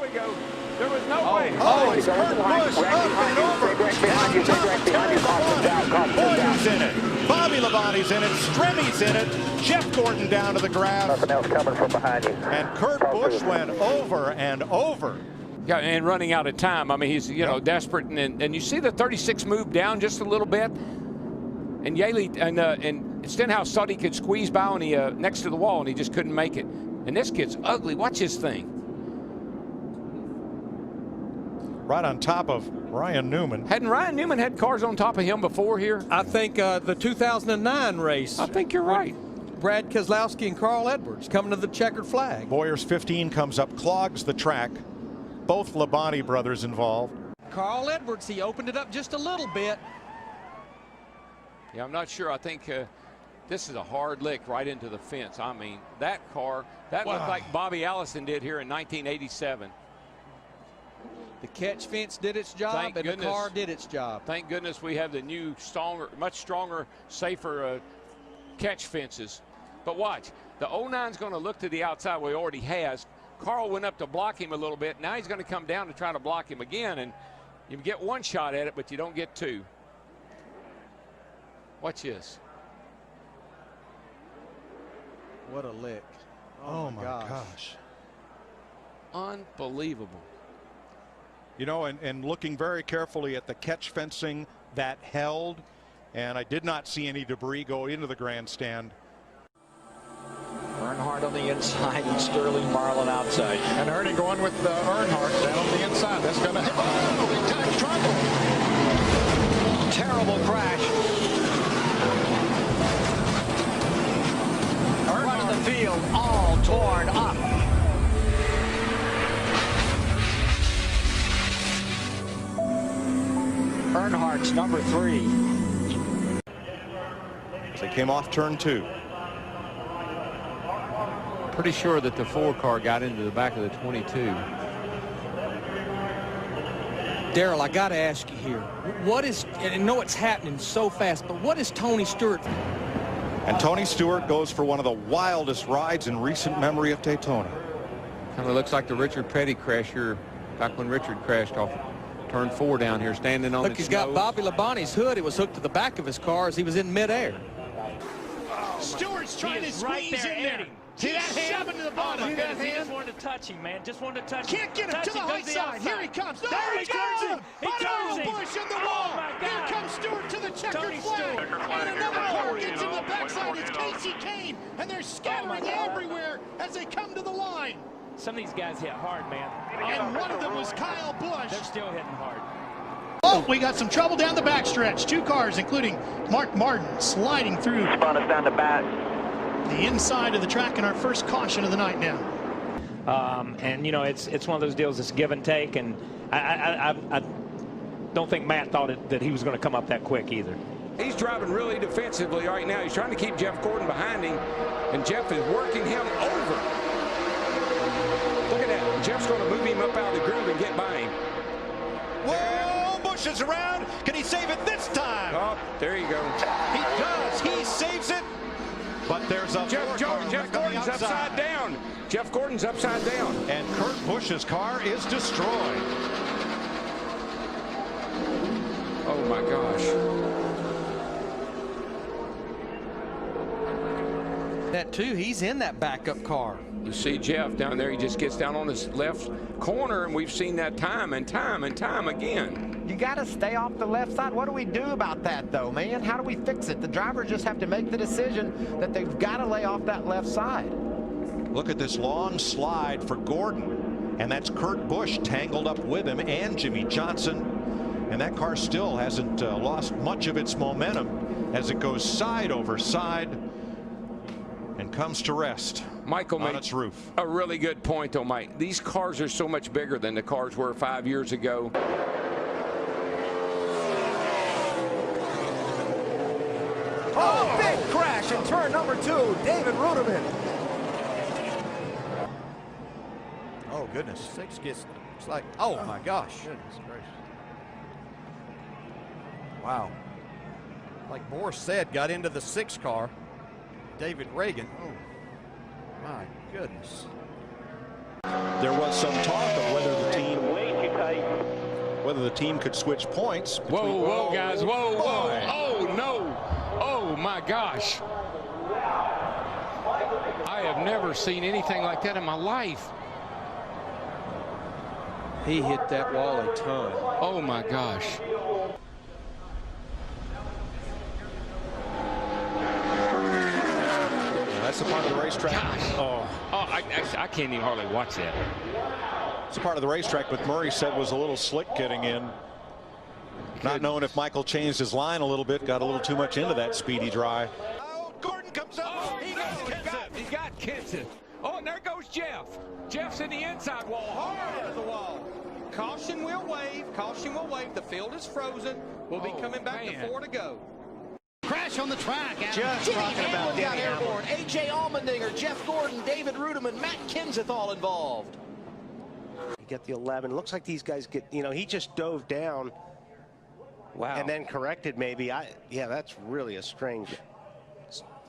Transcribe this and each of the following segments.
we go. There was no way. Oh, it's Kurt Busch up and over. Boyer's in it. Bobby Labonte's in it. Stremmy's in it. Jeff Gordon down to the ground. Nothing else coming from behind you. And Kurt Busch went over and over. Yeah, and running out of time. I mean, he's, you know, desperate. And you see the 36 move down just a little bit. And Yaley and Stenhouse thought he could squeeze by on the, next to the wall, and he just couldn't make it. And this kid's ugly. Watch his thing. Right on top of Ryan Newman. Hadn't Ryan Newman had cars on top of him before here? I think the 2009 race. I think you're right. Brad Keselowski and Carl Edwards coming to the checkered flag. Boyer's 15 comes up, clogs the track. Both Labonte brothers involved. Carl Edwards, he opened it up just a little bit. Yeah, I'm not sure. I think this is a hard lick right into the fence. I mean, that car, that looked like Bobby Allison did here in 1987. The catch fence did its job, and the car did its job. Thank goodness we have the new, stronger, much stronger, safer catch fences. But watch, the 09's going to look to the outside where he already has. Carl went up to block him a little bit. Now he's going to come down to try to block him again, and you get one shot at it, but you don't get two. Watch this. What a lick. Oh my gosh. Unbelievable. You know, and looking very carefully at the catch fencing that held, and I did not see any debris go into the grandstand. Earnhardt on the inside and Sterling Marlin outside. And Ernie going with Earnhardt down on the inside. That's going to hit. Oh, big time trouble. Terrible crash. Front of the field all torn up. Earnhardt's number 3. As they came off turn 2. Pretty sure that the 4 car got into the back of the 22. Darrell, I got to ask you here. What is, and I know it's happening so fast, but what is Tony Stewart? And Tony Stewart goes for one of the wildest rides in recent memory of Daytona. Kind of looks like the Richard Petty crash here, back when Richard crashed off turn 4 down here, standing on Look, he's got Bobby Labonte's hood. It was hooked to the back of his car as he was in midair. Stewart's trying to squeeze in there. See that hand? Shoving to the bottom. See that hand? He just wanted to touch him, man. Just wanted to touch him. Can't get him to the high side. Here he comes. There There he turns him. He turns him. Busch in the Oh, wall. my God. Here comes Stewart to the checkered flag. And another car gets him the backside. It's Casey Kane. And they're scattering everywhere as they come to the line. Some of these guys hit hard, man. And one of them was Kyle Busch. They're still hitting hard. Oh, we got some trouble down the backstretch. 2 cars, including Mark Martin, sliding through Spun us down the back. the inside of the track in our first caution of the night now. And, you know, it's one of those deals that's give and take. And I don't think Matt thought that he was going to come up that quick either. He's driving really defensively right now. He's trying to keep Jeff Gordon behind him, and Jeff is working him over. Look at that. Jeff's going to move him up out of the groove and get by him. Whoa, Busch is around. Can he save it this time? Oh, there you go. He does. He saves it. But there's a Jeff Gordon's upside down. Jeff Gordon's upside down. And Kurt Busch's car is destroyed. Oh, my gosh. That too, he's in that backup car. You see Jeff down there, he just gets down on his left corner, and we've seen that time and time and time again. You got to stay off the left side. What do we do about that, though, man? How do we fix it? The drivers just have to make the decision that they've got to lay off that left side. Look at this long slide for Gordon. And that's Kurt Busch tangled up with him and Jimmy Johnson. And that car still hasn't lost much of its momentum as it goes side over side and comes to rest. Michael on made its roof. A really good point, though, Mike. These cars are so much bigger than the cars were 5 years ago. Oh, big crash in turn number 2. David Ruderman. Oh, goodness. 6 gets, it's like, oh, my gosh. Goodness gracious. Wow. Like Moore said, got into the 6 car. David Reagan. Oh, my goodness. There was some talk of whether the team could switch points. Whoa, guys, whoa. Oh, no. Oh, my gosh. I have never seen anything like that in my life. He hit that wall a ton. Oh, my gosh. That's a part of the racetrack. Gosh. I can't even hardly watch that. It's a part of the racetrack, but Murray said was a little slick getting in. Not knowing if Michael changed his line a little bit, got a little too much into that speedy dry. Oh, Gordon comes up. Oh, he got Kenseth. Oh, and there goes Jeff. Jeff's in the inside wall, hard to the wall. Caution will wave. Caution will wave. The field is frozen. We'll be coming back to 4 to go. Crash on the track. Just Jimmy talking about Hamlin got Danny airborne. A.J. Allmendinger, Jeff Gordon, David Rudiman, Matt Kenseth all involved. You get the 11. Looks like these guys get, you know, he just dove down. Wow. And then corrected maybe. Yeah, that's really a strange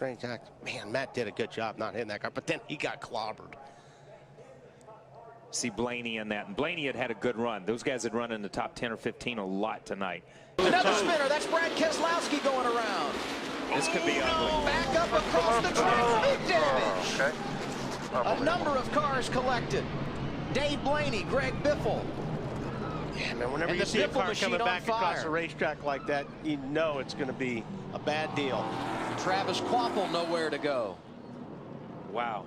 act. Man, Matt did a good job not hitting that car, but then he got clobbered. See Blaney in that. And Blaney had a good run. Those guys had run in the top 10 or 15 a lot tonight. Another spinner. That's Brad Keselowski going around. This could be ugly. Back up across the track. Big damage. A number of cars collected. Dave Blaney, Greg Biffle. Yeah, man, whenever you see a car coming back across a racetrack like that, you know it's going to be a bad deal. Travis Kvapil nowhere to go. Wow.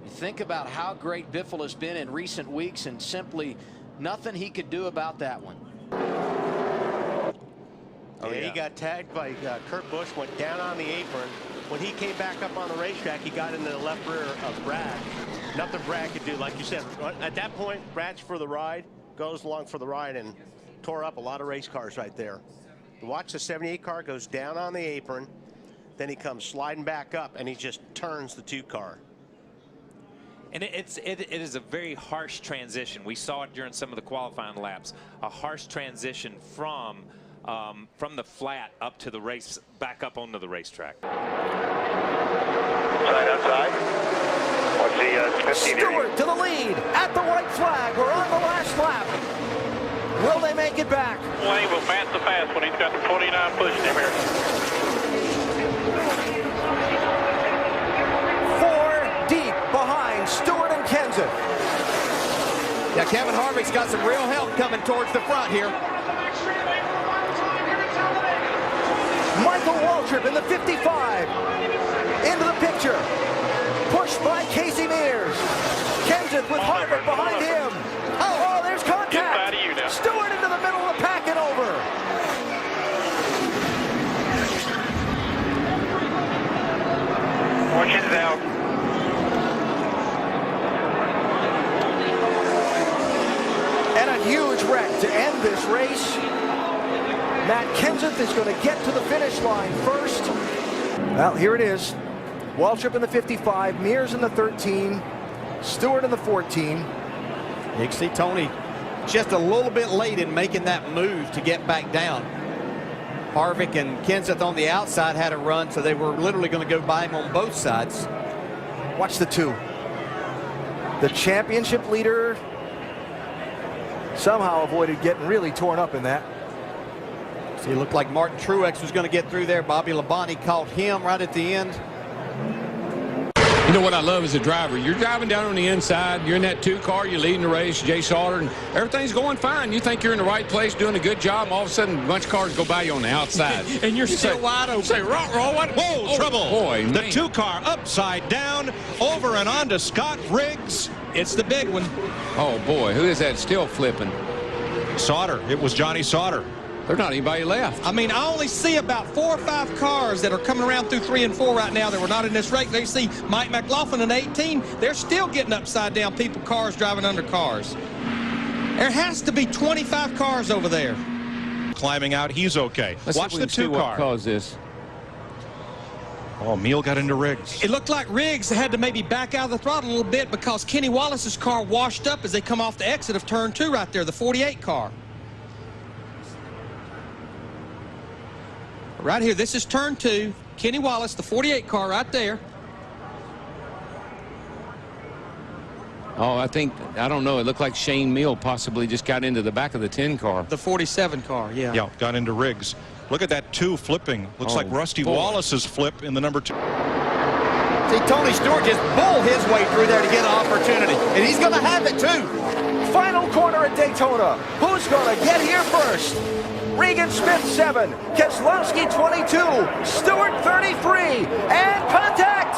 You think about how great Biffle has been in recent weeks and simply nothing he could do about that one. Oh, yeah, he got tagged by Kurt Busch, went down on the apron. When he came back up on the racetrack, he got into the left rear of Brad. Nothing Brad could do, like you said. At that point, Brad's for the ride, goes along for the ride, and tore up a lot of race cars right there. Watch the 78 car goes down on the apron, then he comes sliding back up, and he just turns the 2 car. And it is a very harsh transition. We saw it during some of the qualifying laps. A harsh transition from the flat up to the race, back up onto the racetrack. Outside. What's the 15 Stewart to the lead at the white flag. We're on the last lap. Will they make it back? Wayne will pass the fast when he's got the 49 pushing him here. 4 deep behind Stewart and Kenseth. Yeah, Kevin Harvick's got some real help coming towards the front here. Michael Waltrip in the 55 into the picture, pushed by Casey Mears. Kenseth with Harvick behind him. Oh, there's contact. Stewart into the middle of the pack and over. Watch it out. And a huge wreck to end this race. Matt Kenseth is going to get to the finish line first. Well, here it is. Waltrip in the 55, Mears in the 13, Stewart in the 14. You can see Tony just a little bit late in making that move to get back down. Harvick and Kenseth on the outside had a run, so they were literally going to go by him on both sides. Watch the 2. The championship leader somehow avoided getting really torn up in that. See, it looked like Martin Truex was going to get through there. Bobby Labonte caught him right at the end. You know what I love as a driver? You're driving down on the inside. You're in that 2 car. You're leading the race, Jay Sauter, and everything's going fine. You think you're in the right place, doing a good job, and all of a sudden, a bunch of cars go by you on the outside. And you're still wide open. Say, roll, what? Whoa, trouble. Boy, the man. 2 car upside down, over and on to Scott Riggs. It's the big one. Oh, boy, who is that still flipping? Sauter. It was Johnny Sauter. There's not anybody left. I mean, I only see about 4 or 5 cars that are coming around through 3 and 4 right now that were not in this race. They see Mike McLaughlin in 18. They're still getting upside down people, cars driving under cars. There has to be 25 cars over there. Climbing out, he's okay. Watch the 2 car. What caused this? Oh, Meal got into Riggs. It looked like Riggs had to maybe back out of the throttle a little bit because Kenny Wallace's car washed up as they come off the exit of turn 2 right there, the 48 car. Right here, this is turn 2. Kenny Wallace, the 48 car right there. Oh, I don't know. It looked like Shane Meal possibly just got into the back of the 10 car. The 47 car, yeah. Yeah, got into Riggs. Look at that 2 flipping. Looks like Rusty Wallace's flip in the number 2. See, Tony Stewart just bulled his way through there to get an opportunity, and he's going to have it too. Final corner at Daytona. Who's going to get here first? Regan Smith 7, Keselowski 22, Stewart 33, and contact!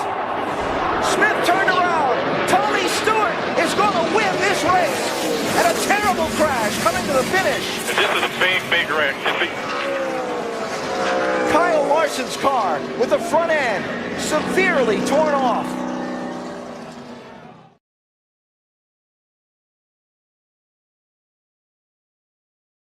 Smith turned around. Tony Stewart is going to win this race. And a terrible crash coming to the finish. This is a big, big wreck. Kyle Larson's car with the front end severely torn off.